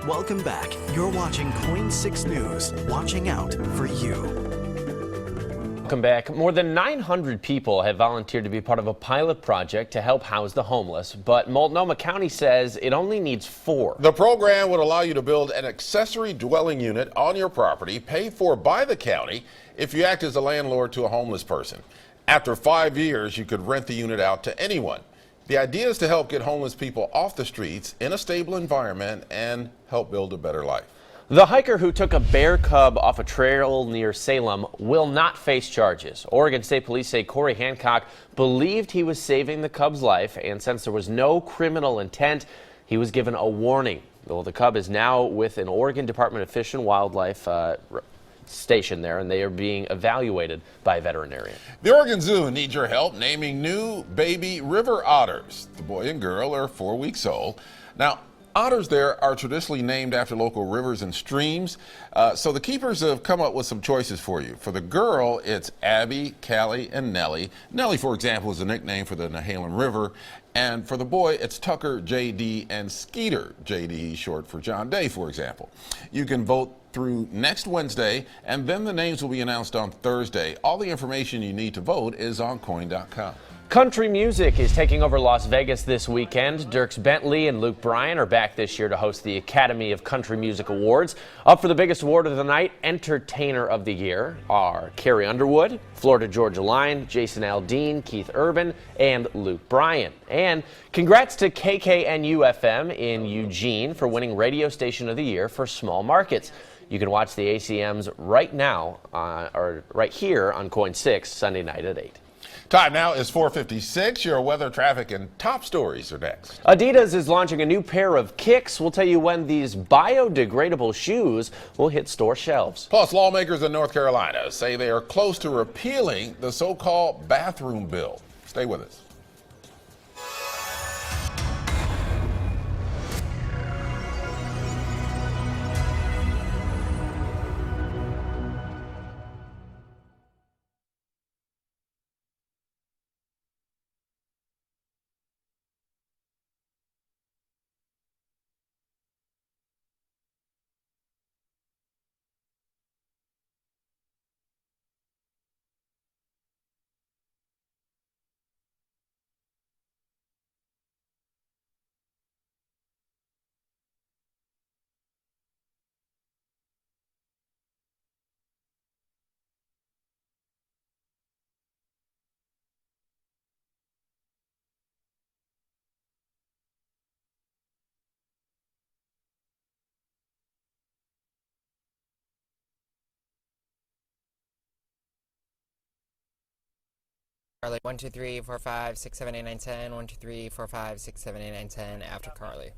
Welcome back. You're watching KOIN 6 News, watching out for you. Welcome back. More than 900 people have volunteered to be part of a pilot project to help house the homeless, but Multnomah County says it only needs 4. The program would allow you to build an accessory dwelling unit on your property, paid for by the county, if you act as a landlord to a homeless person. After 5 years, you could rent the unit out to anyone. The idea is to help get homeless people off the streets in a stable environment and help build a better life. The hiker who took a bear cub off a trail near Salem will not face charges. Oregon State Police say Corey Hancock believed he was saving the cub's life, and since there was no criminal intent, he was given a warning. Well, the cub is now with an Oregon Department of Fish and Wildlife station there, and they are being evaluated by a veterinarian. The Oregon Zoo needs your help naming new baby river otters. The boy and girl are 4 weeks old. Now, otters there are traditionally named after local rivers and streams, so the keepers have come up with some choices for you. For the girl, it's Abby, Callie, and Nellie. Nellie, for example, is a nickname for the Nehalem River. And for the boy, it's Tucker, JD, and Skeeter. JD short for John Day, for example. You can vote through next Wednesday, and then the names will be announced on Thursday. All the information you need to vote is on KOIN.com. Country music is taking over Las Vegas this weekend. Dierks Bentley and Luke Bryan are back this year to host the Academy of Country Music Awards. Up for the biggest award of the night, Entertainer of the Year, are Carrie Underwood, Florida Georgia Line, Jason Aldean, Keith Urban, and Luke Bryan. And congrats to KKNU-FM in Eugene for winning Radio Station of the Year for small markets. You can watch the ACMs right now, or right here on KOIN 6, Sunday night at 8. Time now is 4:56. Your weather, traffic, and top stories are next. Adidas is launching a new pair of kicks. We'll tell you when these biodegradable shoes will hit store shelves. Plus, lawmakers in North Carolina say they are close to repealing the so-called bathroom bill. Stay with us. Carly, 1, 2, 3, 4, 5, 6, 7, 8, 9, 10. 1, 2, 3, 4, 5, 6, 7, 8, 9, 10. After Carly.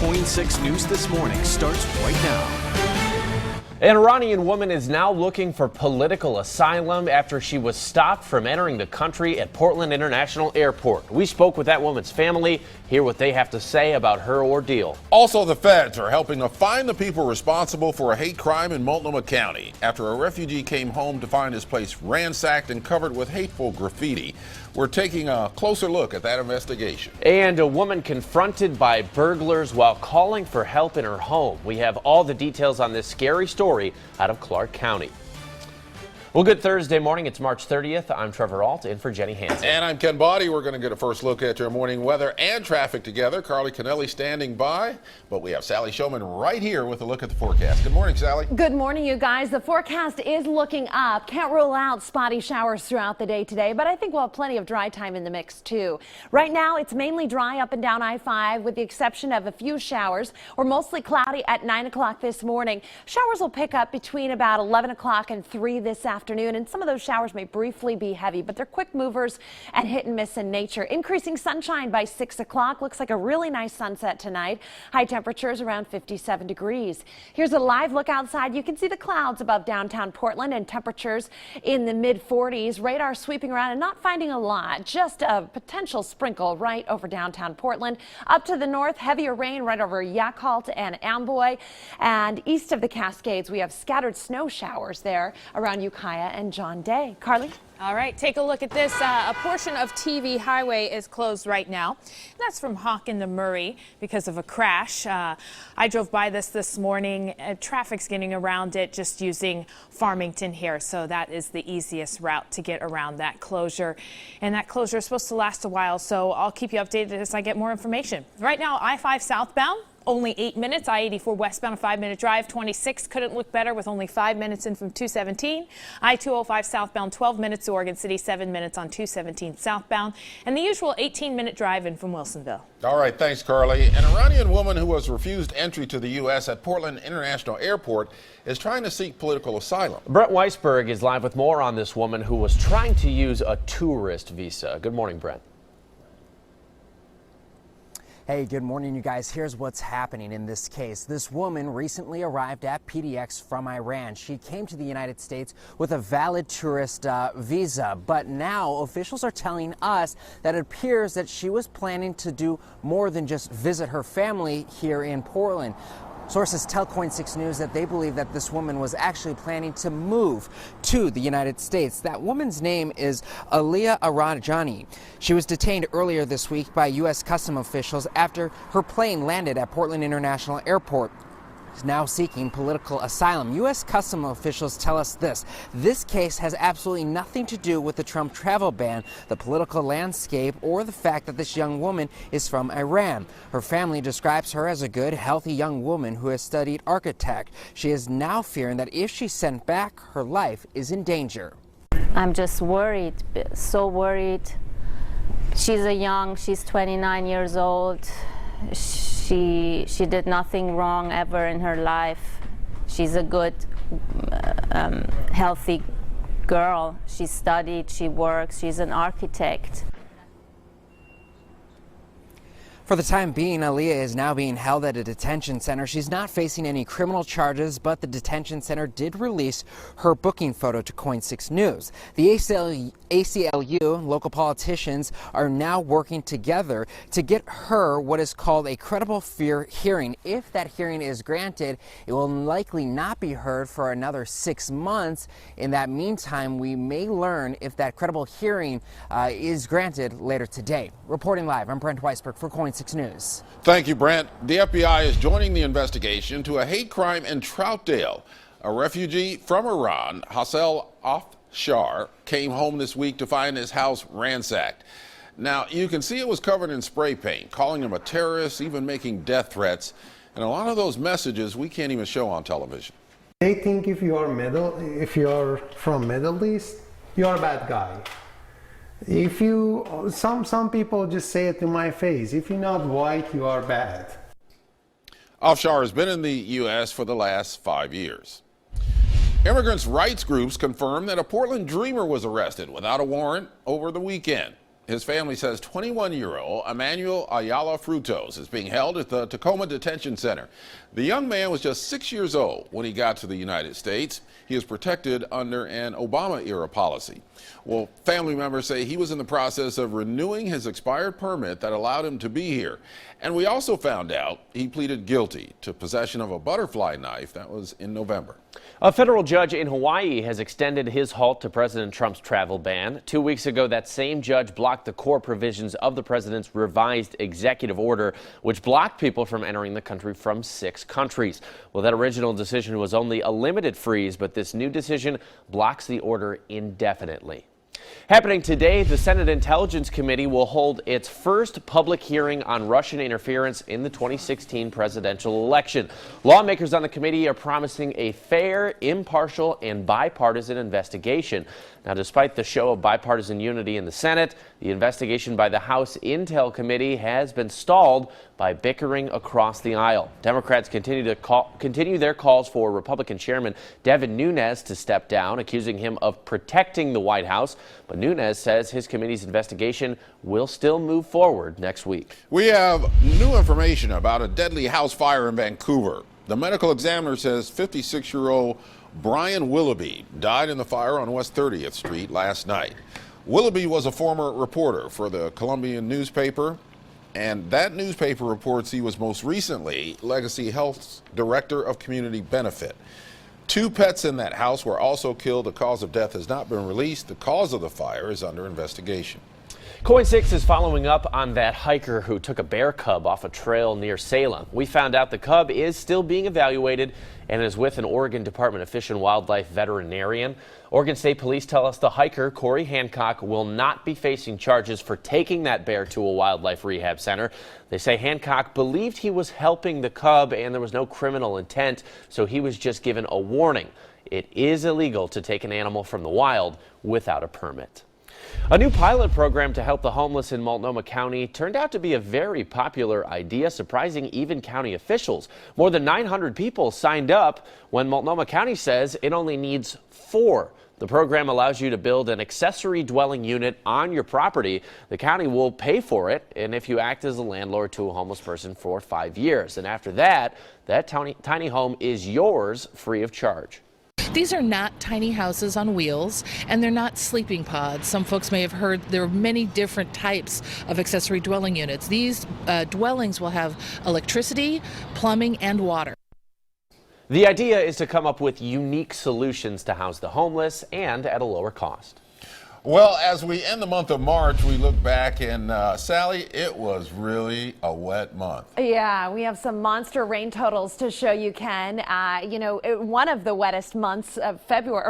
KOIN 6 News This Morning starts right now. An Iranian woman is now looking for political asylum after she was stopped from entering the country at Portland International Airport. We spoke with that woman's family. Hear what they have to say about her ordeal. Also, the feds are helping to find the people responsible for a hate crime in Multnomah County after a refugee came home to find his place ransacked and covered with hateful graffiti. We're taking a closer look at that investigation. And a woman confronted by burglars while calling for help in her home. We have all the details on this scary story out of Clark County. Well, good Thursday morning. It's March 30th. I'm Trevor Ault, in for Jenny Hansen. And I'm Ken Body. We're going to get a first look at your morning weather and traffic together. Carly Kennelly standing by, but we have Sally Showman right here with a look at the forecast. Good morning, Sally. Good morning, you guys. The forecast is looking up. Can't rule out spotty showers throughout the day today, but I think we'll have plenty of dry time in the mix, too. Right now, it's mainly dry up and down I-5 with the exception of a few showers. We're mostly cloudy at 9 o'clock this morning. Showers will pick up between about 11 o'clock and 3 this afternoon, and some of those showers may briefly be heavy, but they're quick movers and hit and miss in nature. Increasing sunshine by 6 o'clock. Looks like a really nice sunset tonight. High temperatures around 57 degrees. Here's a live look outside. You can see the clouds above downtown Portland and temperatures in the mid-40s. Radar sweeping around and not finding a lot. Just a potential sprinkle right over downtown Portland. Up to the north, heavier rain right over Yakult and Amboy. And east of the Cascades, we have scattered snow showers there around Ukiah and John Day. Carly? All right, take a look at this. A portion of TV Highway is closed right now. That's from Hawken to Murray because of a crash. I drove by this morning. Traffic's getting around it just using Farmington here, so that is the easiest route to get around that closure. And that closure is supposed to last a while, so I'll keep you updated as I get more information. Right now, I-5 southbound. Only 8 minutes. I-84 westbound, a 5-minute drive. 26 couldn't look better with only 5 minutes in from 217. I-205 southbound, 12 minutes to Oregon City, 7 minutes on 217 southbound. And the usual 18-minute drive in from Wilsonville. All right, thanks, Carly. An Iranian woman who was refused entry to the U.S. at Portland International Airport is trying to seek political asylum. Brent Weisberg is live with more on this woman who was trying to use a tourist visa. Good morning, Brent. Hey, good morning, you guys. Here's what's happening in this case. This woman recently arrived at PDX from Iran. She came to the United States with a valid tourist visa, but now officials are telling us that it appears that she was planning to do more than just visit her family here in Portland. Sources tell KOIN 6 News that they believe that this woman was actually planning to move to the United States. That woman's name is Aliyah Arajani. She was detained earlier this week by U.S. Customs officials after her plane landed at Portland International Airport. She's now seeking political asylum. U.S. Customs officials tell us this. This case has absolutely nothing to do with the Trump travel ban, the political landscape, or the fact that this young woman is from Iran. Her family describes her as a good, healthy young woman who has studied architect. She is now fearing that if she's sent back, her life is in danger. I'm just worried, so worried. She's 29 years old. She did nothing wrong ever in her life. She's a good, healthy girl. She studied, she works, she's an architect. For the time being, Aliyah is now being held at a detention center. She's not facing any criminal charges, but the detention center did release her booking photo to KOIN 6 News. The ACLU, local politicians, are now working together to get her what is called a credible fear hearing. If that hearing is granted, it will likely not be heard for another 6 months. In that meantime, we may learn if that credible hearing is granted later today. Reporting live, I'm Brent Weisberg for KOIN 6 News. Thank you, Brent. The FBI is joining the investigation to a hate crime in Troutdale. A refugee from Iran, Hassel Afshar, came home this week to find his house ransacked. Now, you can see it was covered in spray paint, calling him a terrorist, even making death threats. And a lot of those messages we can't even show on television. They think if you are from Middle East, you're a bad guy. If you, some people just say it to my face, if you're not white, you are bad. Afshar has been in the U.S. for the last 5 years. Immigrants' rights groups confirm that a Portland dreamer was arrested without a warrant over the weekend. His family says 21-year-old Emmanuel Ayala Frutos is being held at the Tacoma Detention Center. The young man was just 6 years old when he got to the United States. He is protected under an Obama-era policy. Well, family members say he was in the process of renewing his expired permit that allowed him to be here. And we also found out he pleaded guilty to possession of a butterfly knife. That was in November. A federal judge in Hawaii has extended his halt to President Trump's travel ban. 2 weeks ago, that same judge blocked the core provisions of the president's revised executive order, which blocked people from entering the country from 6 countries. Well, that original decision was only a limited freeze, but this new decision blocks the order indefinitely. Happening today, the Senate Intelligence Committee will hold its first public hearing on Russian interference in the 2016 presidential election. Lawmakers on the committee are promising a fair, impartial, and bipartisan investigation. Now, despite the show of bipartisan unity in the Senate, the investigation by the House Intel Committee has been stalled by bickering across the aisle. Democrats continue their calls for Republican Chairman Devin Nunes to step down, accusing him of protecting the White House. But Nunes says his committee's investigation will still move forward next week. We have new information about a deadly house fire in Vancouver. The medical examiner says 56-year-old Brian Willoughby died in the fire on West 30th Street last night. Willoughby was a former reporter for the Columbian newspaper, and that newspaper reports he was most recently Legacy Health's director of community benefit. 2 pets in that house were also killed. The cause of death has not been released. The cause of the fire is under investigation. KOIN 6 is following up on that hiker who took a bear cub off a trail near Salem. We found out the cub is still being evaluated and is with an Oregon Department of Fish and Wildlife veterinarian. Oregon State Police tell us the hiker, Corey Hancock, will not be facing charges for taking that bear to a wildlife rehab center. They say Hancock believed he was helping the cub and there was no criminal intent, so he was just given a warning. It is illegal to take an animal from the wild without a permit. A new pilot program to help the homeless in Multnomah County turned out to be a very popular idea, surprising even county officials. More than 900 people signed up when Multnomah County says it only needs 4. The program allows you to build an accessory dwelling unit on your property. The county will pay for it, and if you act as a landlord to a homeless person for 5 years. And after that, that tiny home is yours free of charge. These are not tiny houses on wheels, and they're not sleeping pods. Some folks may have heard there are many different types of accessory dwelling units. These dwellings will have electricity, plumbing, and water. The idea is to come up with unique solutions to house the homeless and at a lower cost. Well, as we end the month of March, we look back and, Sally, it was really a wet month. Yeah, we have some monster rain totals to show you, Ken. One of the wettest months of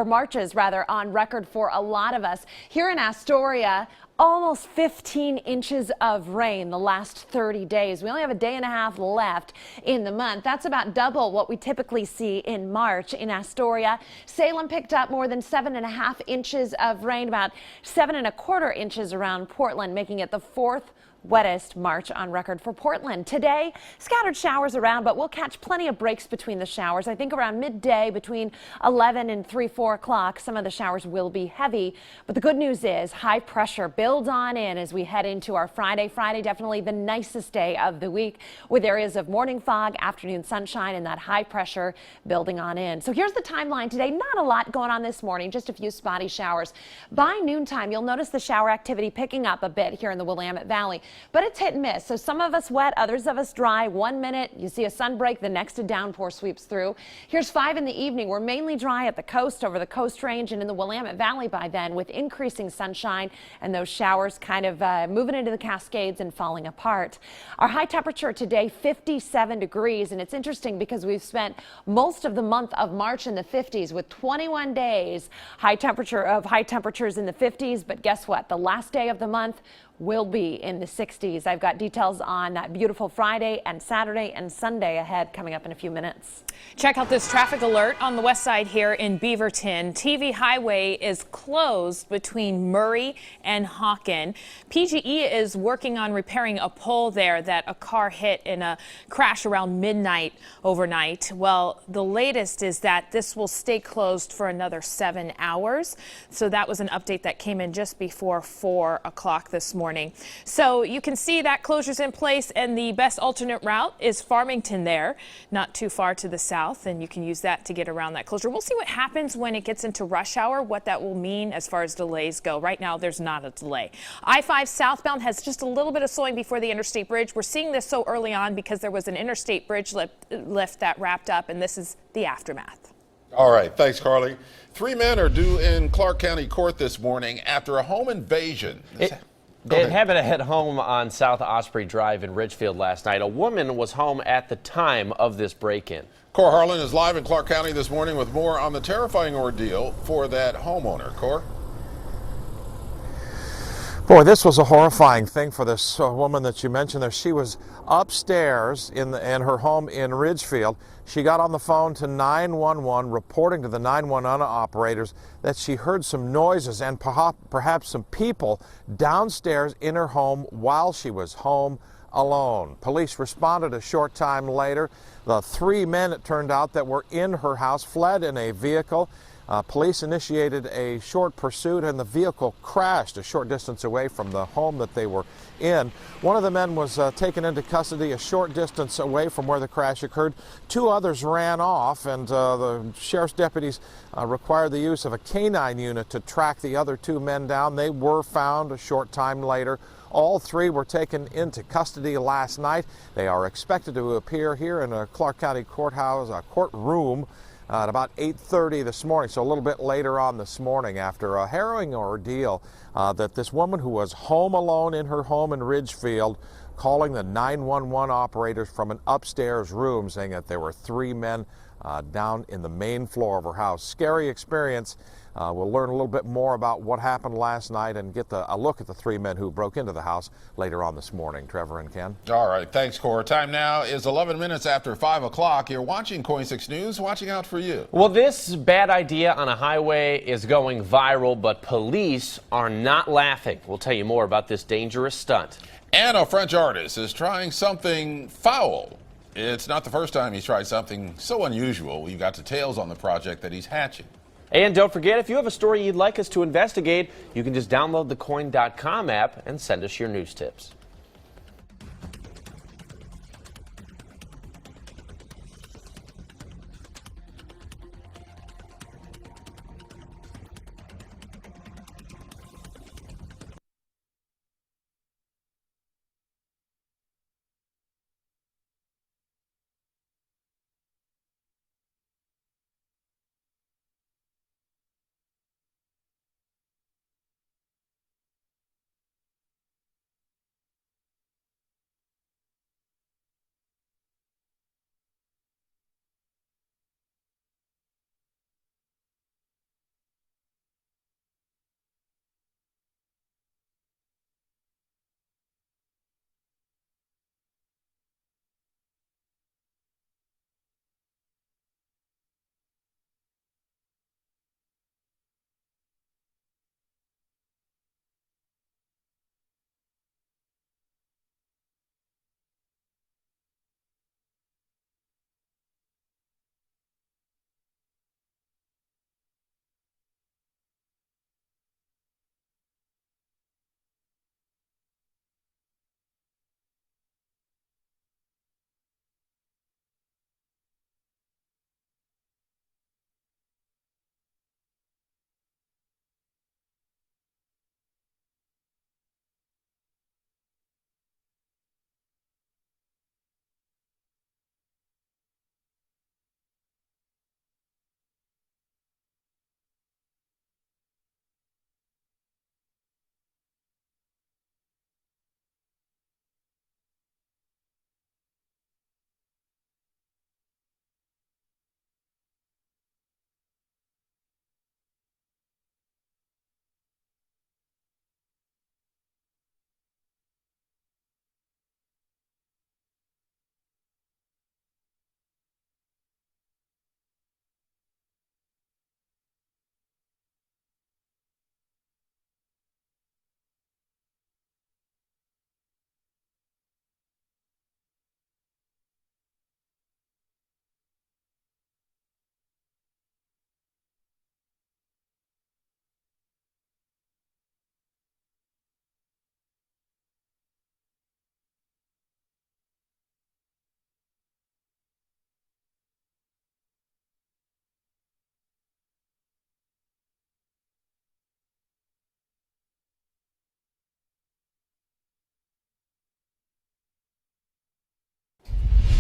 Marches on record for a lot of us. Here in Astoria, almost 15 inches of rain the last 30 days. We only have a day and a half left in the month. That's about double what we typically see in March in Astoria. Salem picked up more than 7.5 inches of rain, about 7.25 inches around Portland, making it the 4th wettest March on record for Portland. Today, scattered showers around, but we'll catch plenty of breaks between the showers. I think around midday between 11 and 4 o'clock, some of the showers will be heavy. But the good news is high pressure builds on in as we head into our Friday. Friday, definitely the nicest day of the week with areas of morning fog, afternoon sunshine, and that high pressure building on in. So here's the timeline today. Not a lot going on this morning, just a few spotty showers. By noontime, you'll notice the shower activity picking up a bit here in the Willamette Valley. But it's hit and miss. So some of us wet, others of us dry. 1 minute, you see a sun break, the next a downpour sweeps through. Here's 5 in the evening. We're mainly dry at the coast, over the Coast Range, and in the Willamette Valley by then, with increasing sunshine and those showers kind of moving into the Cascades and falling apart. Our high temperature today, 57 degrees. And it's interesting because we've spent most of the month of March in the 50s with 21 days high temperatures in the 50s. But guess what? The last day of the month will be in the 60s. I've got details on that beautiful Friday and Saturday and Sunday ahead coming up in a few minutes. Check out this traffic alert on the west side here in Beaverton. TV Highway is closed between Murray and Hawken. PGE is working on repairing a pole there that a car hit in a crash around midnight overnight. Well, the latest is that this will stay closed for another 7 hours. So that was an update that came in just before 4 o'clock this morning. morning. So you can see that closure's in place, and the best alternate route is Farmington there, not too far to the south, and you can use that to get around that closure. We'll see what happens when it gets into rush hour, what that will mean as far as delays go. Right now, there's not a delay. I-5 southbound has just a little bit of slowing before the interstate bridge. We're seeing this so early on because there was an interstate bridge lift that wrapped up, and this is the aftermath. All right, thanks, Carly. 3 men are due in Clark County Court this morning after a home invasion. It happened at home on South Osprey Drive in Ridgefield last night. A woman was home at the time of this break-in. Cor Harlan is live in Clark County this morning with more on the terrifying ordeal for that homeowner. Cor? Boy, this was a horrifying thing for this woman that you mentioned there. She was upstairs in her home in Ridgefield. She got on the phone to 911, reporting to the 911 operators that she heard some noises and perhaps some people downstairs in her home while she was home alone. Police responded a short time later. The 3 men, it turned out, that were in her house fled in a vehicle. Police initiated a short pursuit, and the vehicle crashed a short distance away from the home that they were in. One of the men was taken into custody a short distance away from where the crash occurred. 2 others ran off, and the sheriff's deputies required the use of a canine unit to track the other 2 men down. They were found a short time later. All 3 were taken into custody last night. They are expected to appear here in a Clark County courthouse courtroom at about 8:30 this morning, so a little bit later on this morning, after a harrowing ordeal that this woman who was home alone in her home in Ridgefield, calling the 911 operators from an upstairs room, saying that there were 3 men down in the main floor of her house. Scary experience. We'll learn a little bit more about what happened last night and get a look at the 3 men who broke into the house later on this morning. Trevor and Ken. All right, thanks, Cor. Time now is 11 minutes after 5 o'clock. You're watching KOIN 6 News, watching out for you. Well, this bad idea on a highway is going viral, but police are not laughing. We'll tell you more about this dangerous stunt. And a French artist is trying something foul. It's not the first time he's tried something so unusual. We've got details on the project that he's hatching. And don't forget, if you have a story you'd like us to investigate, you can just download the KOIN.com app and send us your news tips.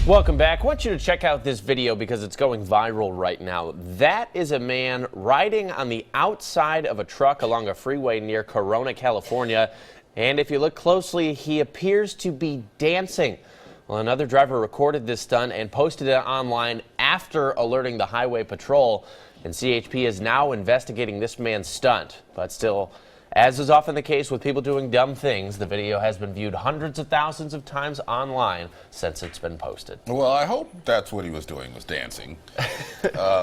Welcome back. I want you to check out this video because it's going viral right now. That is a man riding on the outside of a truck along a freeway near Corona, California. And if you look closely, he appears to be dancing. Well, another driver recorded this stunt and posted it online after alerting the highway patrol. And CHP is now investigating this man's stunt. But still, as is often the case with people doing dumb things, the video has been viewed hundreds of thousands of times online since it's been posted. Well, I hope that's what he was doing, was dancing.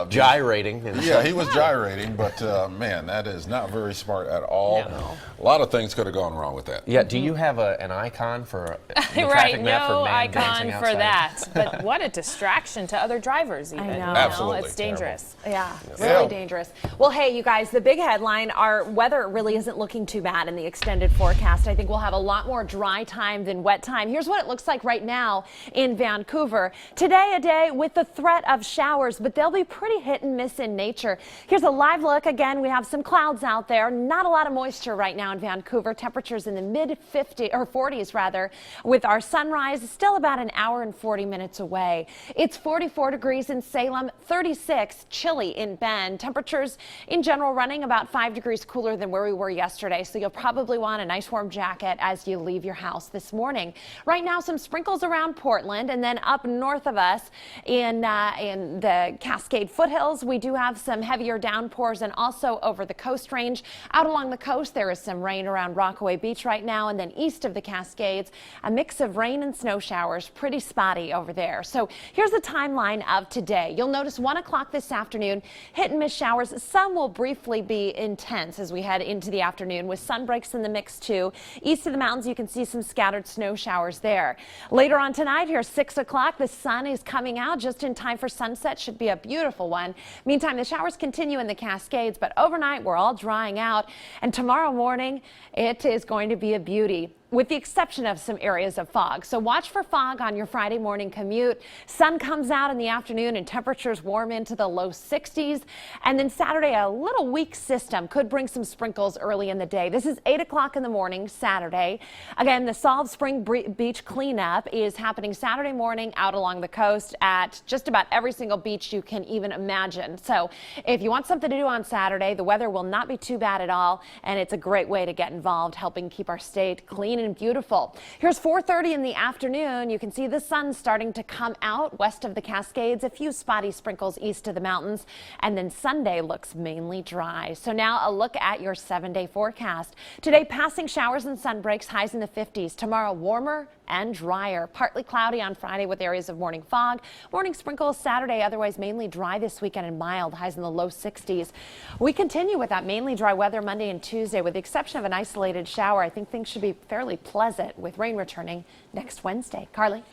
Gyrating. Yeah, he was gyrating, but man, that is not very smart at all. No. A lot of things could have gone wrong with that. Yeah, do you have an icon for the Right, traffic map for no man dancing icon outside? for that. But what a distraction to other drivers even. I know. You Absolutely. It's dangerous. Yeah, Yeah. really dangerous. Well, hey, you guys, the big headline, our weather really isn't looking too bad in the extended forecast. I think we'll have a lot more dry time than wet time. Here's what it looks like right now in Vancouver. Today, a day with the threat of showers, but they'll be pretty hit and miss in nature. Here's a live look. Again, we have some clouds out there. Not a lot of moisture right now in Vancouver. Temperatures in the mid 50s or 40s rather, with our sunrise still about an hour and 40 minutes away. It's 44 degrees in Salem, 36 chilly in Bend. Temperatures in general running about 5 degrees cooler than where we were yesterday, so you'll probably want a nice warm jacket as you leave your house this morning. Right now, some sprinkles around Portland, and then up north of us in the Cascade foothills, we do have some heavier downpours, and also over the Coast Range. Out along the coast, there is some rain around Rockaway Beach right now, and then east of the Cascades, a mix of rain and snow showers. Pretty spotty over there. So here's the timeline of today. You'll notice 1 o'clock this afternoon, hit and miss showers. Some will briefly be intense as we head into the afternoon, with sun breaks in the mix too. East of the mountains, you can see some scattered snow showers there. Later on tonight, here 6 o'clock, the sun is coming out just in time for sunset. Should be a beautiful one. Meantime, the showers continue in the Cascades, but overnight we're all drying out, and tomorrow morning it is going to be a beauty, with the exception of some areas of fog. So watch for fog on your Friday morning commute. Sun comes out in the afternoon and temperatures warm into the low 60s. And then Saturday, a little weak system could bring some sprinkles early in the day. This is 8 o'clock in the morning, Saturday. Again, the Salt Spring Beach cleanup is happening Saturday morning out along the coast at just about every single beach you can even imagine. So if you want something to do on Saturday, the weather will not be too bad at all, and it's a great way to get involved, helping keep our state clean and beautiful. Here's 4:30 in the afternoon. You can see the sun starting to come out west of the Cascades, a few spotty sprinkles east of the mountains, and then Sunday looks mainly dry. So now a look at your 7-day forecast. Today, passing showers and sun breaks, highs in the 50s. Tomorrow, warmer and drier. Partly cloudy on Friday with areas of morning fog. Morning sprinkles Saturday, otherwise mainly dry this weekend and mild, highs in the low 60s. We continue with that mainly dry weather Monday and Tuesday, with the exception of an isolated shower. I think things should be fairly pleasant, with rain returning next Wednesday. Carly?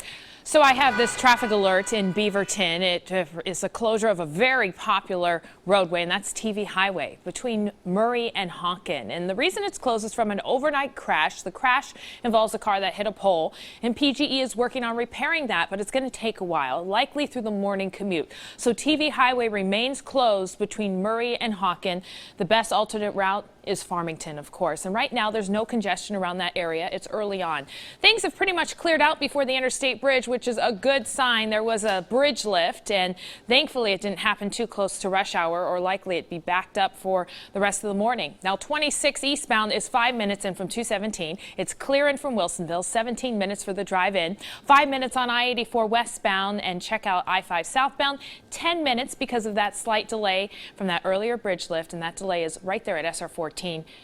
So I have this traffic alert in Beaverton. It is a closure of a very popular roadway, and that's TV Highway between Murray and Honkin. And the reason it's closed is from an overnight crash. The crash involves a car that hit a pole, and PGE is working on repairing that, but it's going to take a while, likely through the morning commute. So TV Highway remains closed between Murray and Honkin. The best alternate route is Farmington, of course. And right now, there's no congestion around that area. It's early on. Things have pretty much cleared out before the Interstate Bridge, which is a good sign. There was a bridge lift, and thankfully it didn't happen too close to rush hour, or likely it'd be backed up for the rest of the morning. Now, 26 eastbound is 5 minutes in from 217. It's clear in from Wilsonville, 17 minutes for the drive in. 5 minutes on I-84 westbound, and check out I-5 southbound. 10 minutes because of that slight delay from that earlier bridge lift, and that delay is right there at SR 14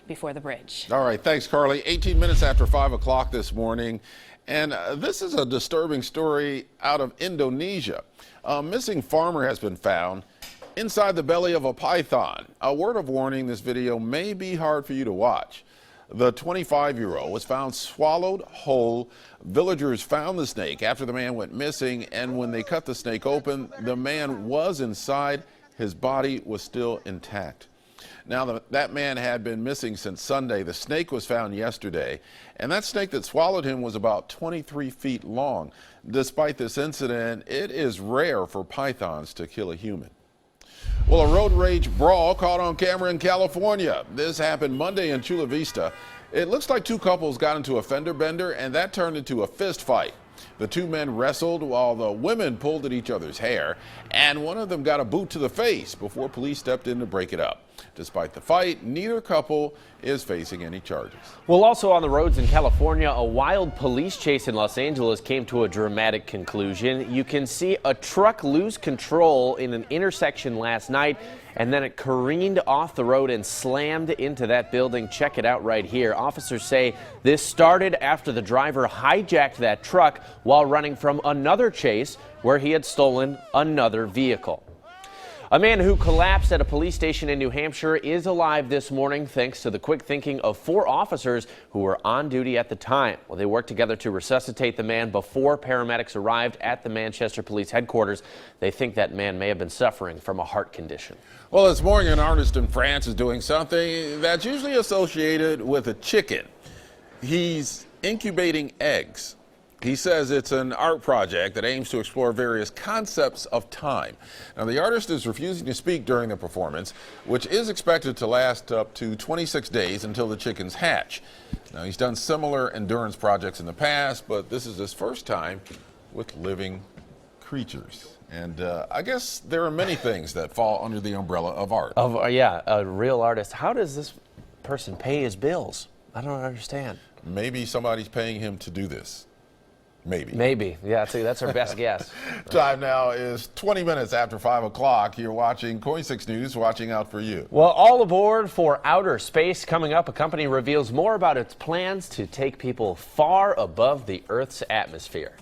before the bridge. All right, thanks, Carly. 18 minutes after 5 o'clock this morning. And this is a disturbing story out of Indonesia. A missing farmer has been found inside the belly of a python. A word of warning, this video may be hard for you to watch. The 25-year-old was found swallowed whole. Villagers found the snake after the man went missing, and when they cut the snake open, the man was inside. His body was still intact. Now, that man had been missing since Sunday. The snake was found yesterday, and that snake that swallowed him was about 23 feet long. Despite this incident, it is rare for pythons to kill a human. Well, a road rage brawl caught on camera in California. This happened Monday in Chula Vista. It looks like two couples got into a fender bender, and that turned into a fist fight. The two men wrestled while the women pulled at each other's hair, and one of them got a boot to the face before police stepped in to break it up. Despite the fight, neither couple is facing any charges. Well, also on the roads in California, a wild police chase in Los Angeles came to a dramatic conclusion. You can see a truck lose control in an intersection last night, and then it careened off the road and slammed into that building. Check it out right here. Officers say this started after the driver hijacked that truck while running from another chase where he had stolen another vehicle. A man who collapsed at a police station in New Hampshire is alive this morning thanks to the quick thinking of 4 officers who were on duty at the time. Well, they worked together to resuscitate the man before paramedics arrived at the Manchester Police headquarters. They think that man may have been suffering from a heart condition. Well, this morning, an artist in France is doing something that's usually associated with a chicken. He's incubating eggs. He says it's an art project that aims to explore various concepts of time. Now, the artist is refusing to speak during the performance, which is expected to last up to 26 days until the chickens hatch. Now, he's done similar endurance projects in the past, but this is his first time with living creatures. And I guess there are many things that fall under the umbrella of art. Yeah, a real artist. How does this person pay his bills? I don't understand. Maybe somebody's paying him to do this. Maybe. Yeah, that's our best guess. Time now is 20 minutes after 5 o'clock. You're watching KOIN 6 News, watching out for you. Well, all aboard for outer space. Coming up, a company reveals more about its plans to take people far above the Earth's atmosphere.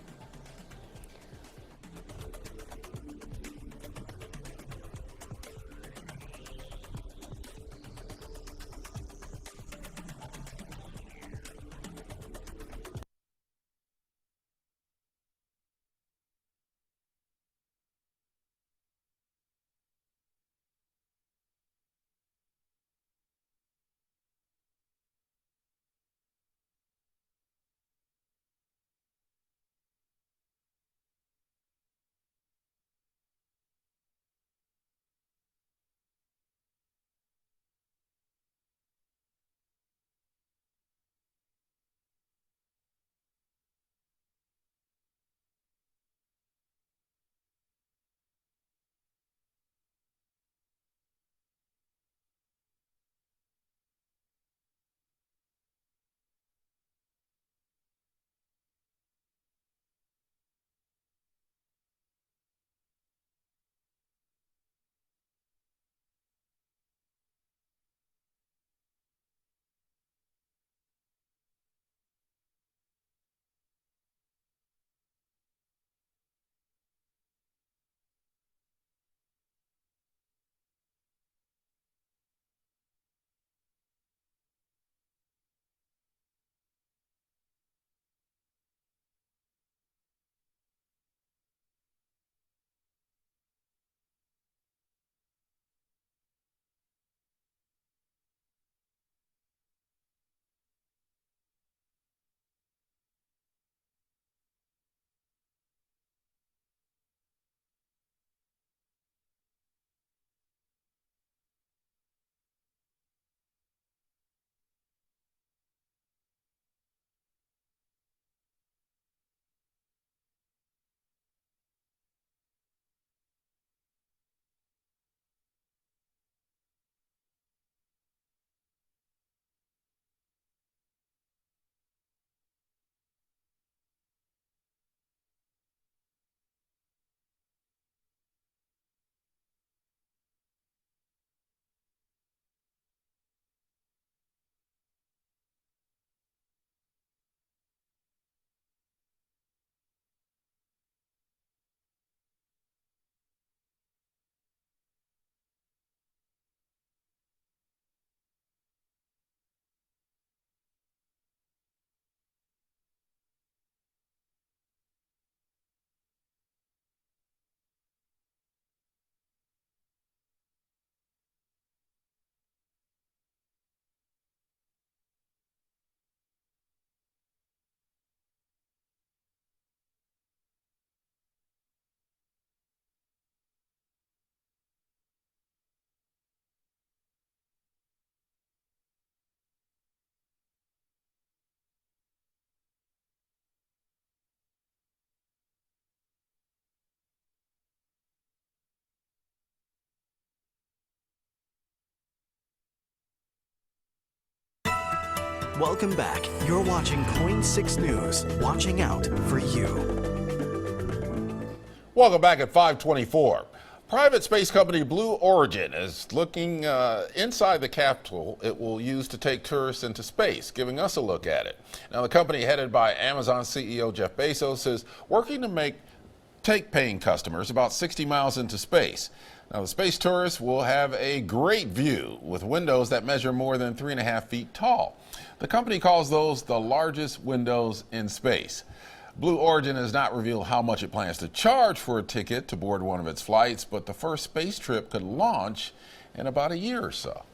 Welcome back. You're watching KOIN 6 News, watching out for you. Welcome back at 524. Private space company Blue Origin is looking inside the capsule it will use to take tourists into space, giving us a look at it. Now, the company headed by Amazon CEO Jeff Bezos is working to take paying customers about 60 miles into space. Now, the space tourists will have a great view with windows that measure more than 3.5 feet tall. The company calls those the largest windows in space. Blue Origin has not revealed how much it plans to charge for a ticket to board one of its flights, but the first space trip could launch in about a year or so.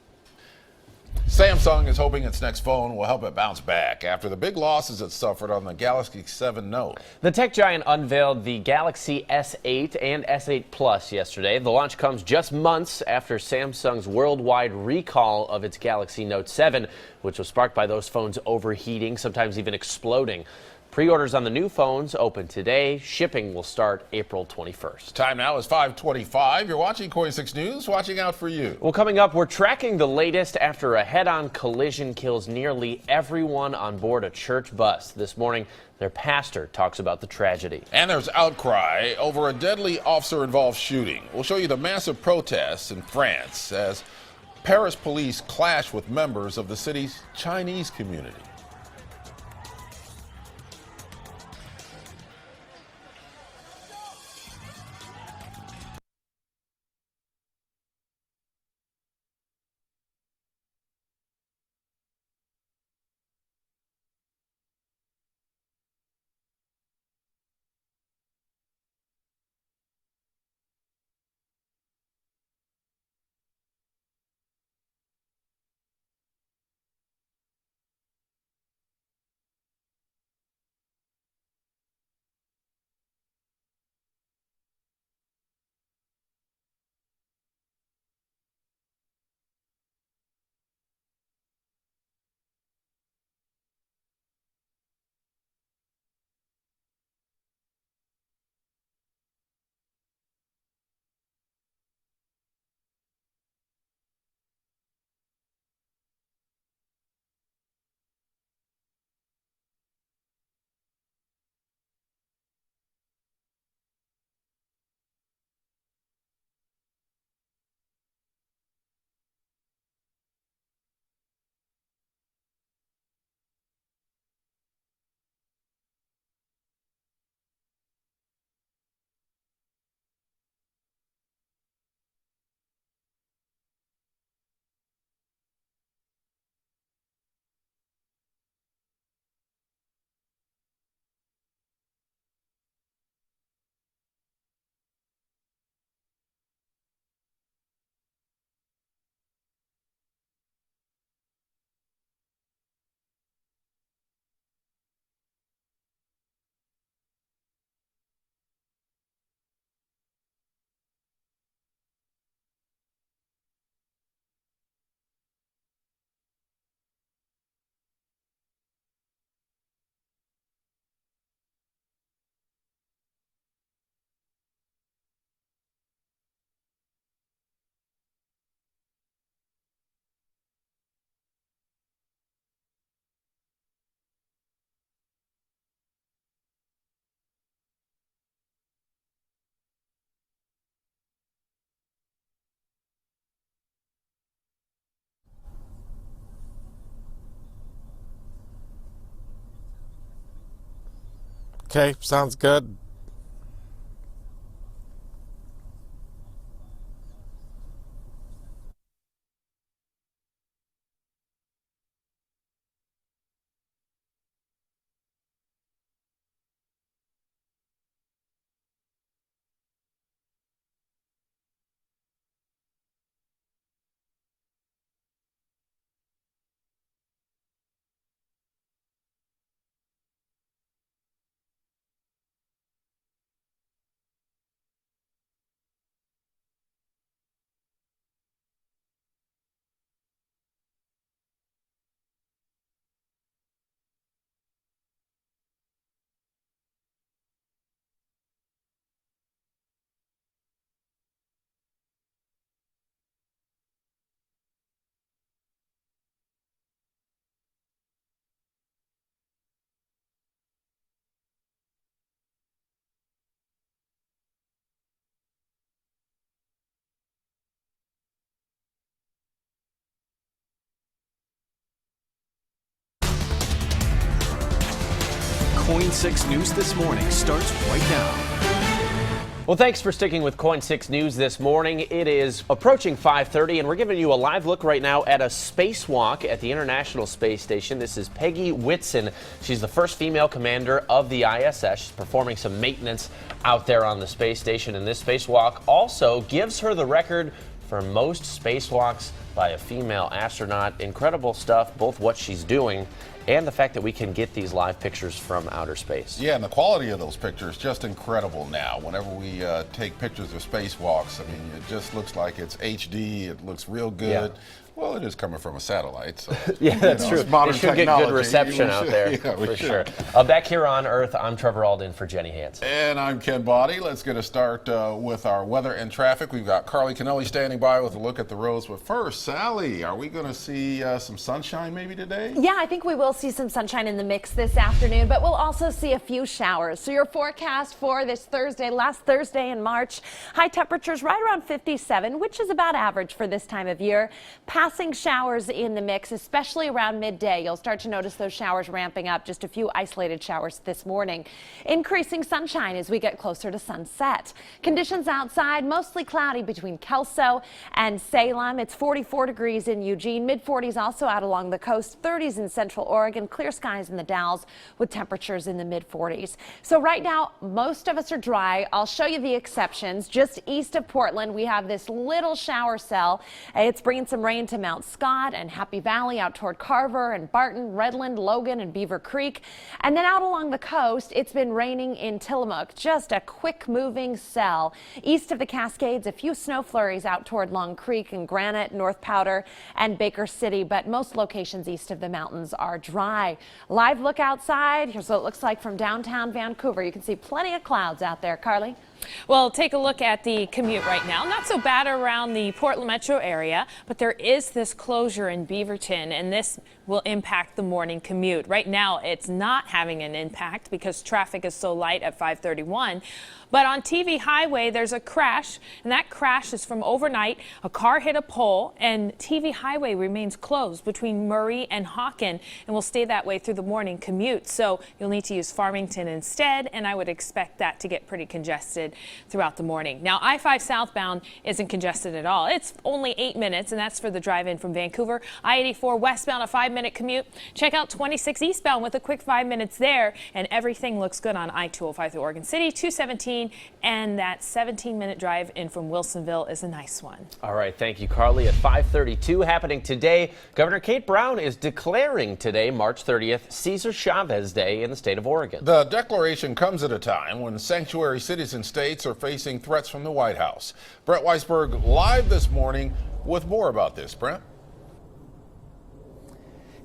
Samsung is hoping its next phone will help it bounce back after the big losses it suffered on the Galaxy 7 Note. The tech giant unveiled the Galaxy S8 and S8 Plus yesterday. The launch comes just months after Samsung's worldwide recall of its Galaxy Note 7, which was sparked by those phones overheating, sometimes even exploding. Pre-orders on the new phones open today. Shipping will start April 21st. Time now is 5:25. You're watching KOIN 6 News, watching out for you. Well, coming up, we're tracking the latest after a head-on collision kills nearly everyone on board a church bus. This morning, their pastor talks about the tragedy. And there's outcry over a deadly officer-involved shooting. We'll show you the massive protests in France as Paris police clash with members of the city's Chinese community. Okay, sounds good. KOIN 6 News This Morning starts right now. Well, thanks for sticking with KOIN 6 News this morning. It is approaching 5:30, and we're giving you a live look right now at a spacewalk at the International Space Station. This is Peggy Whitson. She's the first female commander of the ISS. She's performing some maintenance out there on the space station, and this spacewalk also gives her the record for most spacewalks by a female astronaut. Incredible stuff, both what she's doing and the fact that we can get these live pictures from outer space. Yeah, and the quality of those pictures just incredible now. Whenever we take pictures of spacewalks, I mean, it just looks like it's HD. It looks real good. Yeah. Well, it is coming from a satellite, so yeah, that's true. Modern it should technology. Get good reception out there, yeah, for should. sure. Back here on Earth, I'm Trevor Alden for Jenny Hansen. And I'm Ken Body. Let's get a start with our weather and traffic. We've got Carly Kennelly standing by with a look at the roads. But first, Sally, are we going to see some sunshine maybe today? Yeah, I think we will see some sunshine in the mix this afternoon, but we'll also see a few showers. So your forecast for this Thursday, last Thursday in March, high temperatures right around 57, which is about average for this time of year. Passing showers in the mix, especially around midday. You'll start to notice those showers ramping up, just a few isolated showers this morning. Increasing sunshine as we get closer to sunset. Conditions outside mostly cloudy between Kelso and Salem. It's 44 degrees in Eugene, mid-40s also out along the coast, 30s in central Oregon, clear skies in the Dalles with temperatures in the mid-40s. So right now, most of us are dry. I'll show you the exceptions. Just east of Portland, we have this little shower cell. It's bringing some rain to Mount Scott and Happy Valley, out toward Carver and Barton, Redland, Logan, and Beaver Creek. And then out along the coast, it's been raining in Tillamook. Just a quick moving cell. East of the Cascades, a few snow flurries out toward Long Creek and Granite, North Powder, and Baker City, but most locations east of the mountains are dry. Live look outside. Here's what it looks like from downtown Vancouver. You can see plenty of clouds out there. Carly? Well, take a look at the commute right now. Not so bad around the Portland metro area, but there is this closure in Beaverton, and this will impact the morning commute. Right now, it's not having an impact because traffic is so light at 531. But on TV Highway, there's a crash, and that crash is from overnight. A car hit a pole, and TV Highway remains closed between Murray and Hawken, and will stay that way through the morning commute. So you'll need to use Farmington instead, and I would expect that to get pretty congested throughout the morning. Now, I-5 southbound isn't congested at all. It's only 8 minutes, and that's for the drive-in from Vancouver. I-84 westbound, a 5-minute commute. Check out 26 eastbound with a quick 5 minutes there, and everything looks good on I-205 through Oregon City, 217, and that 17-minute drive in from Wilsonville is a nice one. All right, thank you, Carly. At 5:32, happening today, Governor Kate Brown is declaring today, March 30th, Cesar Chavez Day in the state of Oregon. The declaration comes at a time when sanctuary cities and states are facing threats from the White House. Brent Weisberg live this morning with more about this. Brent?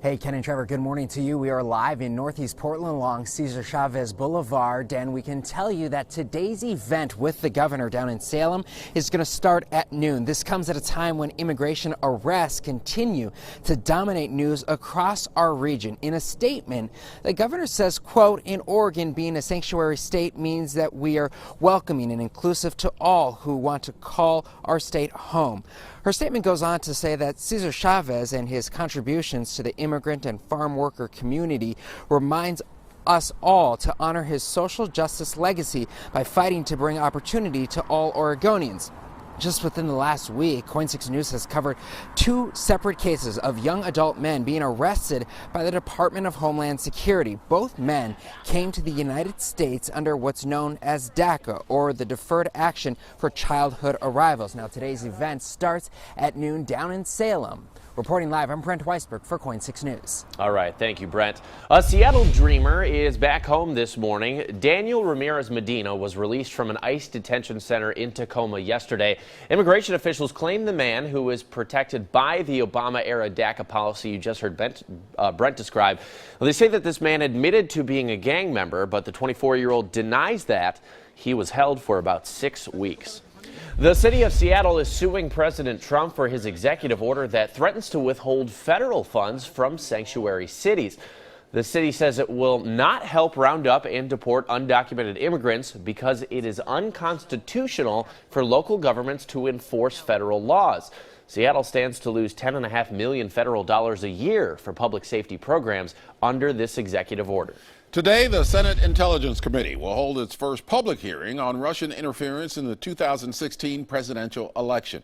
Hey, Ken and Trevor, good morning to you. We are live in Northeast Portland along Cesar Chavez Boulevard, and we can tell you that today's event with the governor down in Salem is going to start at noon. This comes at a time when immigration arrests continue to dominate news across our region. In a statement, the governor says, quote, in Oregon, being a sanctuary state means that we are welcoming and inclusive to all who want to call our state home. Her statement goes on to say that Cesar Chavez and his contributions to the immigrant and farm worker community reminds us all to honor his social justice legacy by fighting to bring opportunity to all Oregonians. Just within the last week, KOIN 6 News has covered 2 separate cases of young adult men being arrested by the Department of Homeland Security. Both men came to the United States under what's known as DACA, or the Deferred Action for Childhood Arrivals. Now, today's event starts at noon down in Salem. Reporting live, I'm Brent Weisberg for KOIN 6 News. All right, thank you, Brent. A Seattle dreamer is back home this morning. Daniel Ramirez Medina was released from an ICE detention center in Tacoma yesterday. Immigration officials claim the man, who is protected by the Obama-era DACA policy you just heard Brent describe. Well, they say that this man admitted to being a gang member, but the 24-year-old denies that. He was held for about 6 weeks. The city of Seattle is suing President Trump for his executive order that threatens to withhold federal funds from sanctuary cities. The city says it will not help round up and deport undocumented immigrants because it is unconstitutional for local governments to enforce federal laws. Seattle stands to lose $10.5 million federal dollars a year for public safety programs under this executive order. Today, the Senate Intelligence Committee will hold its first public hearing on Russian interference in the 2016 presidential election.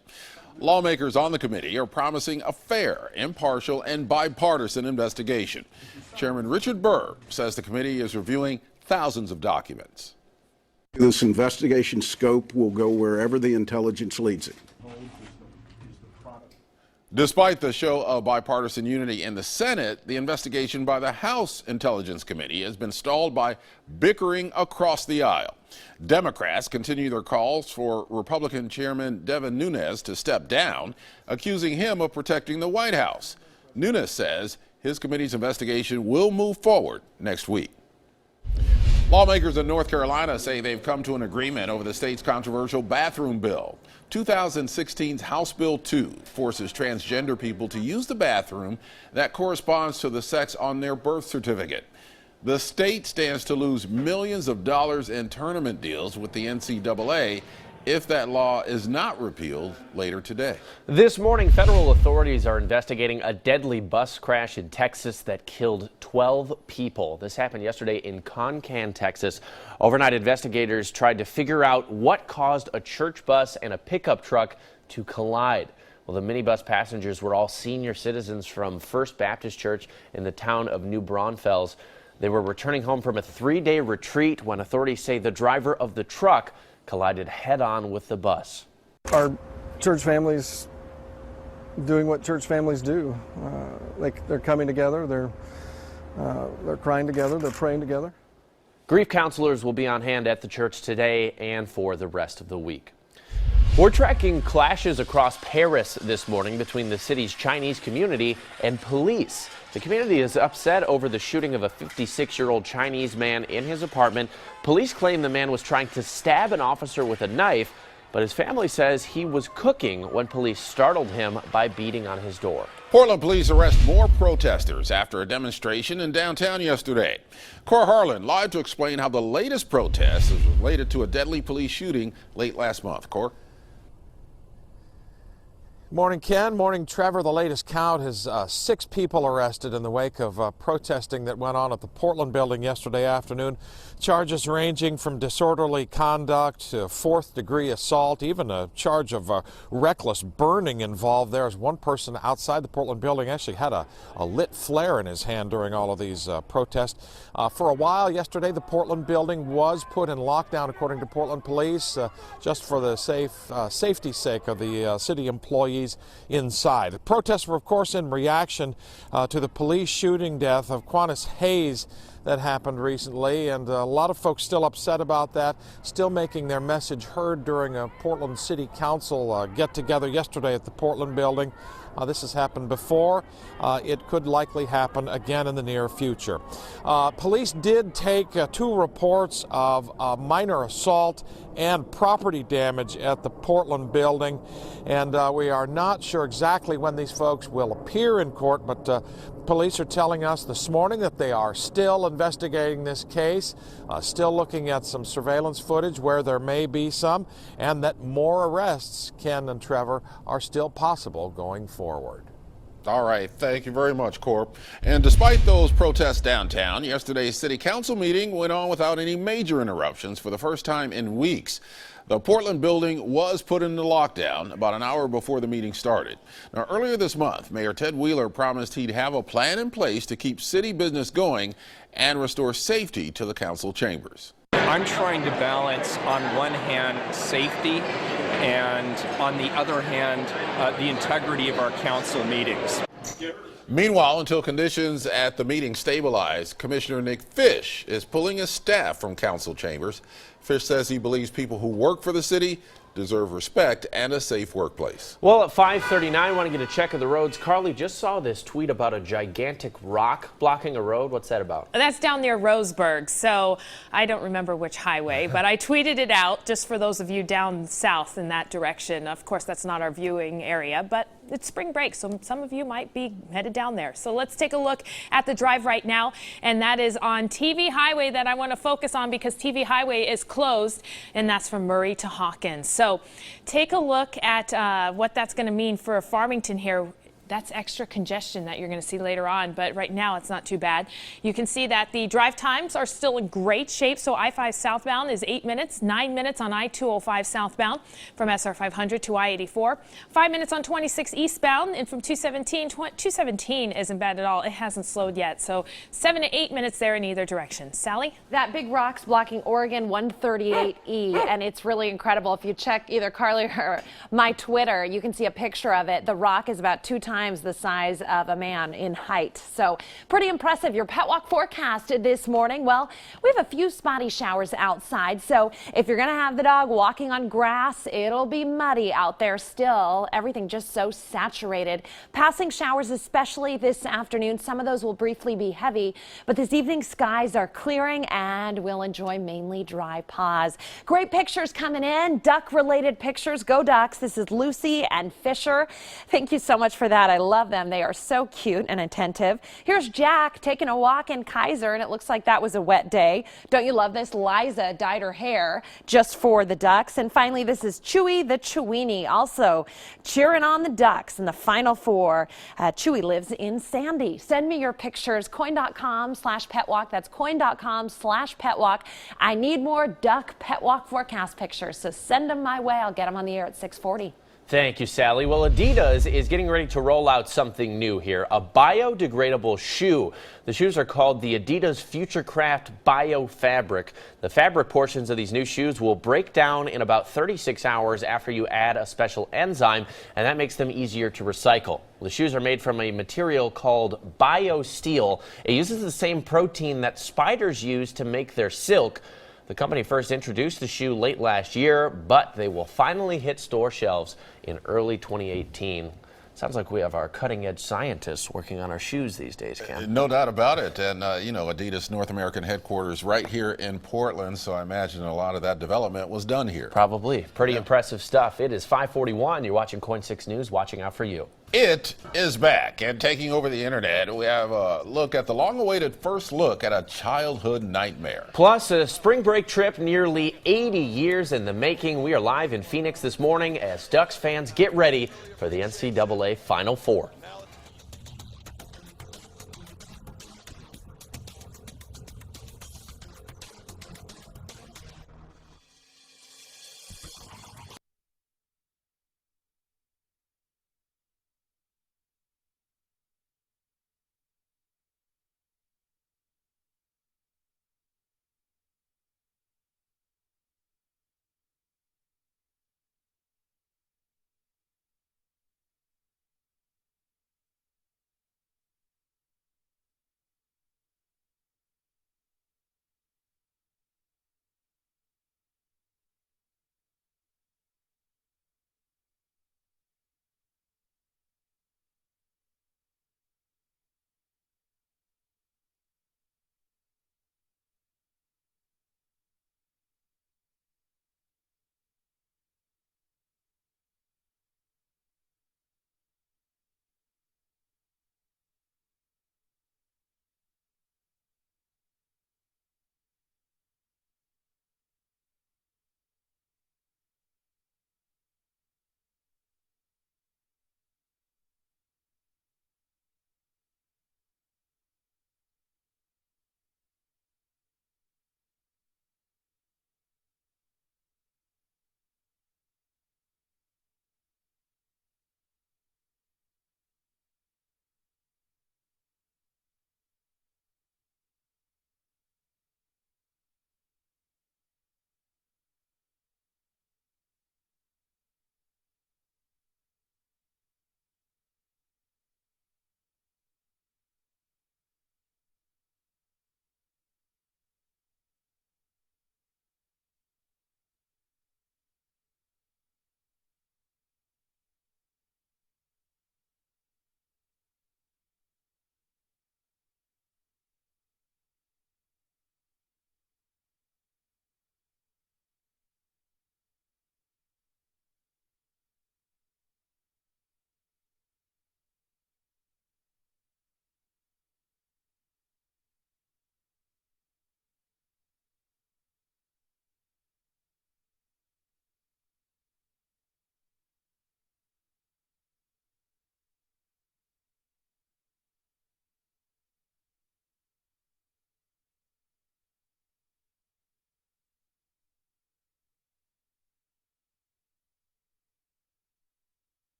Lawmakers on the committee are promising a fair, impartial, and bipartisan investigation. Chairman Richard Burr says the committee is reviewing thousands of documents. This investigation scope will go wherever the intelligence leads it. Despite the show of bipartisan unity in the Senate, the investigation by the House Intelligence Committee has been stalled by bickering across the aisle. Democrats continue their calls for Republican Chairman Devin Nunes to step down, accusing him of protecting the White House. Nunes says his committee's investigation will move forward next week. Lawmakers in North Carolina say they've come to an agreement over the state's controversial bathroom bill. 2016's House Bill 2 forces transgender people to use the bathroom that corresponds to the sex on their birth certificate. The state stands to lose millions of dollars in tournament deals with the NCAA if that law is not repealed later today. This morning, federal authorities are investigating a deadly bus crash in Texas that killed 12 people. This happened yesterday in Concan, Texas. Overnight, investigators tried to figure out what caused a church bus and a pickup truck to collide. Well, the minibus passengers were all senior citizens from First Baptist Church in the town of New Braunfels. They were returning home from a 3-day retreat when authorities say the driver of the truck collided head-on with the bus. Our church families doing what church families do. They're coming together, they're crying together, they're praying together. Grief counselors will be on hand at the church today and for the rest of the week. We're tracking clashes across Paris this morning between the city's Chinese community and police. The community is upset over the shooting of a 56-year-old Chinese man in his apartment. Police claim the man was trying to stab an officer with a knife, but his family says he was cooking when police startled him by beating on his door. Portland police arrest more protesters after a demonstration in downtown yesterday. Cora Harlan live to explain how the latest protest is related to a deadly police shooting late last month. Cora? Morning, Ken. Morning, Trevor. The latest count has 6 people arrested in the wake of protesting that went on at the Portland building yesterday afternoon. Charges ranging from disorderly conduct to 4th-degree assault, even a charge of reckless burning involved. There's one person outside the Portland building actually had a lit flare in his hand during all of these protests. For a while yesterday, the Portland building was put in lockdown, according to Portland police, just for the safety's sake of the city employees inside. The protests were, of course, in reaction to the police shooting death of Quantis Hayes that happened recently, and a lot of folks still upset about that, still making their message heard during a Portland City Council get-together yesterday at the Portland building. This has happened before. It could likely happen again in the near future. Police did take 2 reports of minor assault and property damage at the Portland building, and we are not sure exactly when these folks will appear in court, but police are telling us this morning that they are still investigating this case, still looking at some surveillance footage where there may be some, and that more arrests, Ken and Trevor, are still possible going forward. All right, thank you very much, Corp. And despite those protests downtown, yesterday's city council meeting went on without any major interruptions for the first time in weeks. The Portland building was put into lockdown about an hour before the meeting started. Now, earlier this month, Mayor Ted Wheeler promised he'd have a plan in place to keep city business going and restore safety to the council chambers. I'm trying to balance, on one hand, safety, and on the other hand, the integrity of our council meetings. Meanwhile, until conditions at the meeting stabilize, Commissioner Nick Fish is pulling his staff from council chambers. Fish says he believes people who work for the city deserve respect and a safe workplace. Well, at 5:39, want to get a check of the roads. Carly just saw this tweet about a gigantic rock blocking a road. What's that about? That's down near Roseburg, so I don't remember which highway, but I tweeted it out just for those of you down south in that direction. Of course, that's not our viewing area, but it's spring break, so some of you might be headed down there. So let's take a look at the drive right now, and that is on TV Highway that I want to focus on because TV Highway is closed, and that's from Murray to Hawkins. So take a look at what that's going to mean for Farmington here. that's extra congestion that you're going to see later on, but right now it's not too bad. You can see that the drive times are still in great shape. So I-5 southbound is 8 minutes, 9 minutes on I-205 southbound from SR 500 to I-84, 5 minutes on 26 eastbound, and from 217 isn't bad at all. It hasn't slowed yet, so 7 to 8 minutes there in either direction. Sally? That big rock's blocking Oregon 138E, and it's really incredible. If you check either Carly or my Twitter, you can see a picture of it. The rock is about 2 times the size of a man in height. So pretty impressive. Your Pet Walk forecast this morning. Well, we have a few spotty showers outside. So if you're going to have the dog walking on grass, it'll be muddy out there still. Everything just so saturated. Passing showers, especially this afternoon. Some of those will briefly be heavy, but this evening skies are clearing and we'll enjoy mainly dry paws. Great pictures coming in. Duck related pictures. Go Ducks. This is Lucy and Fisher. Thank you so much for that. I love them. They are so cute and attentive. Here's Jack taking a walk in Kaiser, and it looks like that was a wet day. Don't you love this? Liza dyed her hair just for the Ducks. And finally, this is Chewy the Chewini, also cheering on the Ducks in the Final Four. Chewy lives in Sandy. Send me your pictures. Coin.com/petwalk. That's coin.com/petwalk. I need more Duck Pet Walk forecast pictures, so send them my way. I'll get them on the air at 6:40. Thank you, Sally. Well, Adidas is getting ready to roll out something new here, a biodegradable shoe. The shoes are called the Adidas Futurecraft Bio Fabric. The fabric portions of these new shoes will break down in about 36 hours after you add a special enzyme, and that makes them easier to recycle. The shoes are made from a material called BioSteel. It uses the same protein that spiders use to make their silk. The company first introduced the shoe late last year, but they will finally hit store shelves in early 2018. Sounds like we have our cutting-edge scientists working on our shoes these days, Cam. No doubt about it. And, you know, Adidas North American headquarters right here in Portland, so I imagine a lot of that development was done here. Probably. Pretty impressive stuff. It is 5:41. You're watching KOIN 6 News, watching out for you. It is back and taking over the internet. We have a look at the long-awaited first look at a childhood nightmare. Plus, a spring break trip nearly 80 years in the making. We are live in Phoenix this morning as Ducks fans get ready for the NCAA Final Four.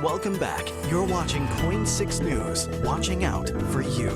Welcome back. You're watching KOIN 6 News, watching out for you.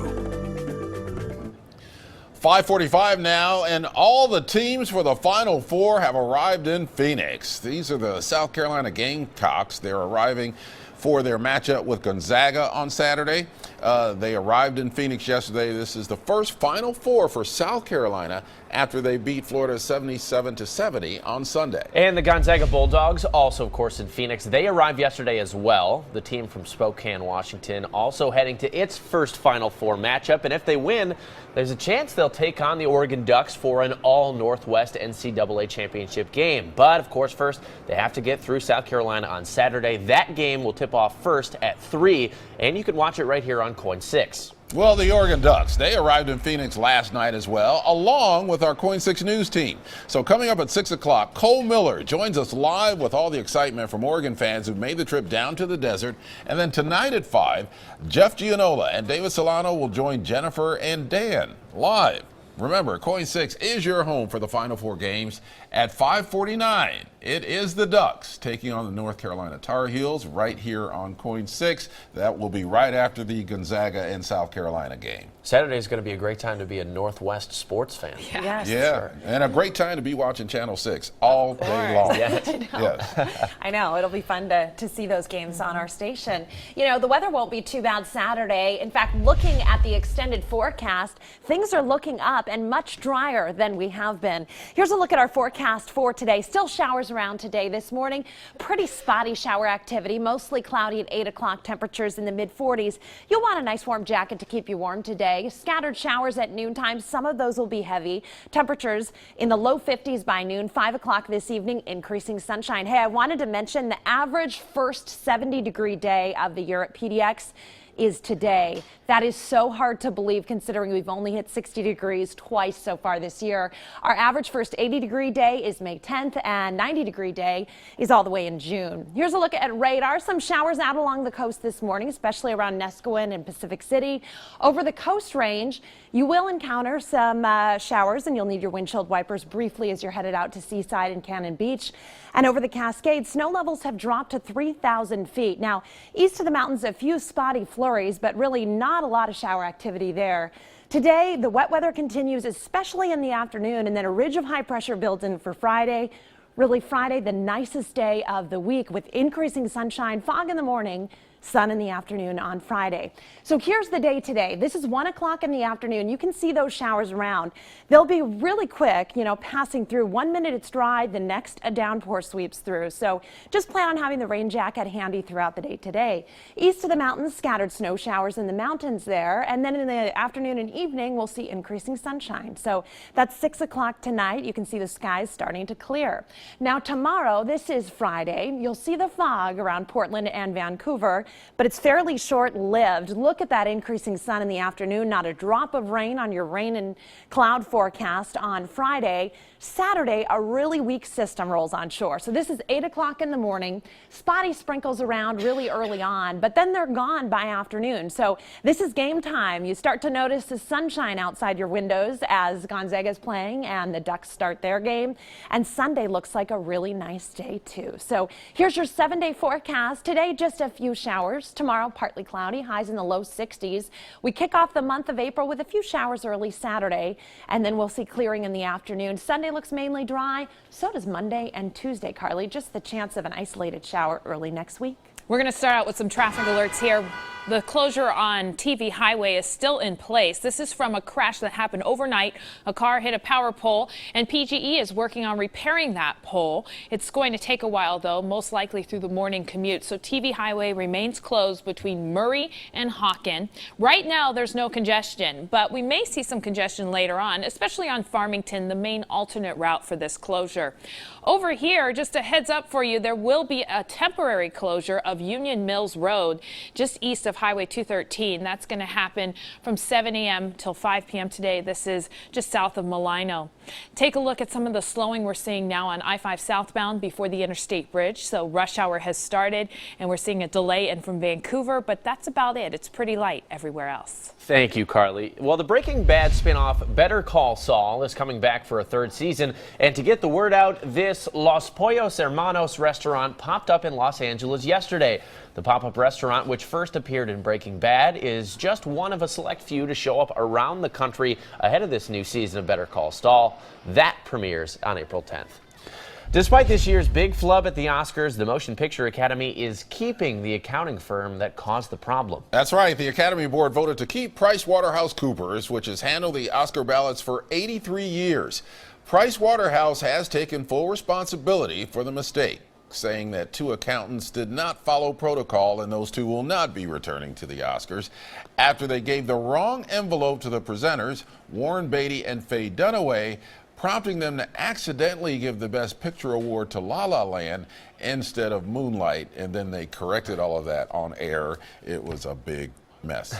5:45 now, and all the teams for the Final Four have arrived in Phoenix. These are the South Carolina Gamecocks. They're arriving for their matchup with Gonzaga on Saturday. They arrived in Phoenix yesterday. This is the first Final Four for South Carolina after they beat Florida 77-70 on Sunday. And the Gonzaga Bulldogs, also, of course, in Phoenix. They arrived yesterday as well. The team from Spokane, Washington, also heading to its first Final Four matchup. And if they win, there's a chance they'll take on the Oregon Ducks for an all-Northwest NCAA championship game. But, of course, first, they have to get through South Carolina on Saturday. That game will tip off first at 3, and you can watch it right here on KOIN 6. Well, the Oregon Ducks, they arrived in Phoenix last night as well, along with our KOIN 6 News team. So coming up at 6 o'clock, Cole Miller joins us live with all the excitement from Oregon fans who've made the trip down to the desert. And then tonight at 5, Jeff Gianola and David Solano will join Jennifer and Dan live. Remember, KOIN 6 is your home for the Final Four games. At 5:49, it is the Ducks taking on the North Carolina Tar Heels right here on KOIN 6. That will be right after the Gonzaga and South Carolina game. Saturday is going to be a great time to be a Northwest sports fan. Yes. Yeah, Sure. and a great time to be watching Channel 6 all day long. Yes. I know. It'll be fun to see those games on our station. You know, the weather won't be too bad Saturday. In fact, looking at the extended forecast, things are looking up and much drier than we have been. Here's a look at our forecast for today. Still showers around today. This morning, pretty spotty shower activity, mostly cloudy at 8 o'clock, temperatures in the mid-40s. You'll want a nice warm jacket to keep you warm today. Scattered showers at noontime. Some of those will be heavy. Temperatures in the low 50s by noon. 5 o'clock this evening, increasing sunshine. Hey, I wanted to mention the average first 70-degree day of the year at PDX is today. That is so hard to believe considering we've only hit 60 degrees twice so far this year. Our average first 80-degree day is May 10th, and 90-degree day is all the way in June. Here's a look at radar. Some showers out along the coast this morning, especially around Nescoin and Pacific City. Over the coast range, you will encounter some showers, and you'll need your windshield wipers briefly as you're headed out to Seaside and Cannon Beach. And over the Cascades, snow levels have dropped to 3,000 feet. Now, east of the mountains, a few spotty flurries, but really not a lot of shower activity there. Today, the wet weather continues, especially in the afternoon, and then a ridge of high pressure builds in for Friday. Really, Friday, the nicest day of the week with increasing sunshine, fog in the morning, sun in the afternoon on Friday. So here's the day today. This is 1 o'clock in the afternoon. You can see those showers around. They'll be really quick, you know, passing through. 1 minute it's dry, the next a downpour sweeps through. So just plan on having the rain jacket handy throughout the day today. East of the mountains, scattered snow showers in the mountains there. And then in the afternoon and evening, we'll see increasing sunshine. So that's 6 o'clock tonight. You can see the skies starting to clear. Now tomorrow, this is Friday. You'll see the fog around Portland and Vancouver, but it's fairly short-lived. Look at that increasing sun in the afternoon. Not a drop of rain on your rain and cloud forecast on Friday. Saturday, a really weak system rolls on shore. So this is 8 o'clock in the morning. Spotty sprinkles around really early on, but then they're gone by afternoon. So this is game time. You start to notice the sunshine outside your windows as Gonzaga is playing and the Ducks start their game. And Sunday looks like a really nice day too. So here's your 7-day forecast. Today, just a few showers. Tomorrow, partly cloudy, highs in the low 60s. We kick off the month of April with a few showers early Saturday, and then we'll see clearing in the afternoon. Sunday looks mainly dry. So does Monday and Tuesday, Carly. Just the chance of an isolated shower early next week. We're going to start out with some traffic alerts here. The closure on TV Highway is still in place. This is from a crash that happened overnight. A car hit a power pole, and PGE is working on repairing that pole. It's going to take a while, though, most likely through the morning commute. So TV Highway remains closed between Murray and Hawken. Right now, there's no congestion, but we may see some congestion later on, especially on Farmington, the main alternate route for this closure. Over here, just a heads up for you, there will be a temporary closure of Union Mills Road just east of Highway 213. That's going to happen from 7 a.m. till 5 p.m. today. This is just south of Malino. Take a look at some of the slowing we're seeing now on I-5 southbound before the Interstate Bridge. So rush hour has started, and we're seeing a delay in from Vancouver, but that's about it. It's pretty light everywhere else. Thank you, Carly. Well, the Breaking Bad spinoff Better Call Saul is coming back for a third season. And to get the word out, this Los Pollos Hermanos restaurant popped up in Los Angeles yesterday. The pop-up restaurant, which first appeared in Breaking Bad, is just one of a select few to show up around the country ahead of this new season of Better Call Saul. That premieres on April 10th. Despite this year's big flub at the Oscars, the Motion Picture Academy is keeping the accounting firm that caused the problem. That's right. The Academy Board voted to keep PricewaterhouseCoopers, which has handled the Oscar ballots for 83 years. Pricewaterhouse has taken full responsibility for the mistake, saying that 2 accountants did not follow protocol and those 2 will not be returning to the Oscars after they gave the wrong envelope to the presenters, Warren Beatty and Faye Dunaway, prompting them to accidentally give the Best Picture award to La La Land instead of Moonlight, and then they corrected all of that on air. It was a big mess.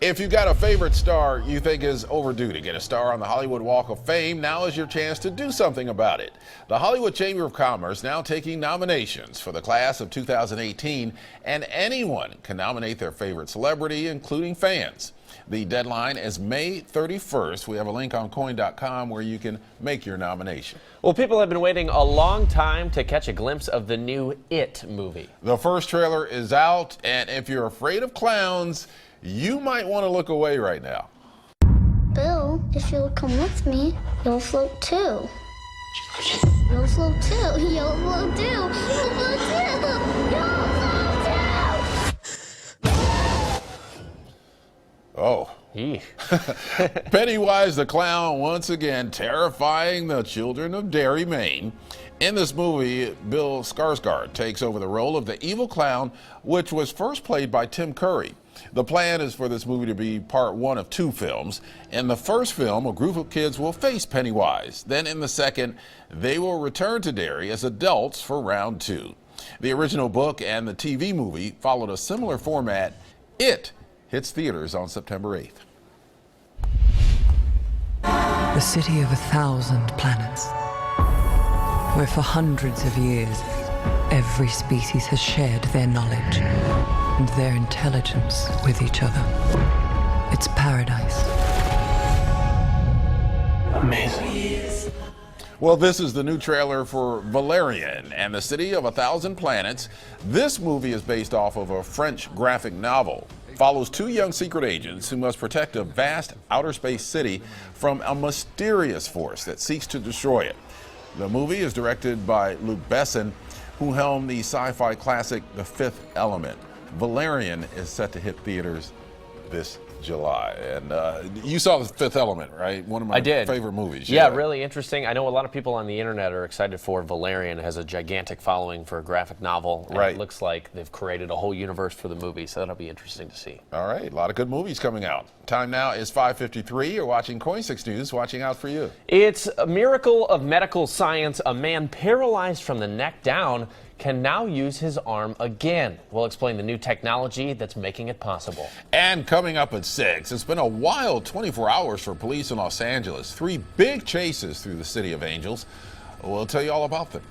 If you've got a favorite star you think is overdue to get a star on the Hollywood Walk of Fame, now is your chance to do something about it. The Hollywood Chamber of Commerce now taking nominations for the class of 2018, and anyone can nominate their favorite celebrity, including fans. The deadline is May 31st. We have a link on KOIN.com where you can make your nomination. Well, people have been waiting a long time to catch a glimpse of the new It movie. The first trailer is out, and if you're afraid of clowns, you might want to look away right now. Bill, if you'll come with me, you'll float too. You'll float too. You'll float too. You'll float too. You'll float too. Oh. Pennywise the Clown once again terrifying the children of Derry, Maine. In this movie, Bill Skarsgård takes over the role of the evil clown, which was first played by Tim Curry. The plan is for this movie to be part 1 of 2 films. In the first film, a group of kids will face Pennywise. Then in the second, they will return to Derry as adults for round 2. The original book and the TV movie followed a similar format. It hits theaters on September 8th. The city of 1,000 planets, where for hundreds of years, every species has shared their knowledge and their intelligence with each other. It's paradise. Amazing. Well, this is the new trailer for Valerian and the City of 1,000 Planets. This movie is based off of a French graphic novel. Follows 2 young secret agents who must protect a vast outer space city from a mysterious force that seeks to destroy it. The movie is directed by Luc Besson, who helmed the sci-fi classic The Fifth Element. Valerian is set to hit theaters this July. And you saw The Fifth Element, right? One of my favorite movies. Yeah, really interesting. I know a lot of people on the internet are excited for Valerian. It has a gigantic following for a graphic novel. Right. And it looks like they've created a whole universe for the movie, so that'll be interesting to see. All right, a lot of good movies coming out. Time now is 5:53. You're watching KOIN 6 News, watching out for you. It's a miracle of medical science. A man paralyzed from the neck down can now use his arm again. We'll explain the new technology that's making it possible. And coming up at 6, it's been a wild 24 hours for police in Los Angeles. 3 big chases through the City of Angels. We'll tell you all about them.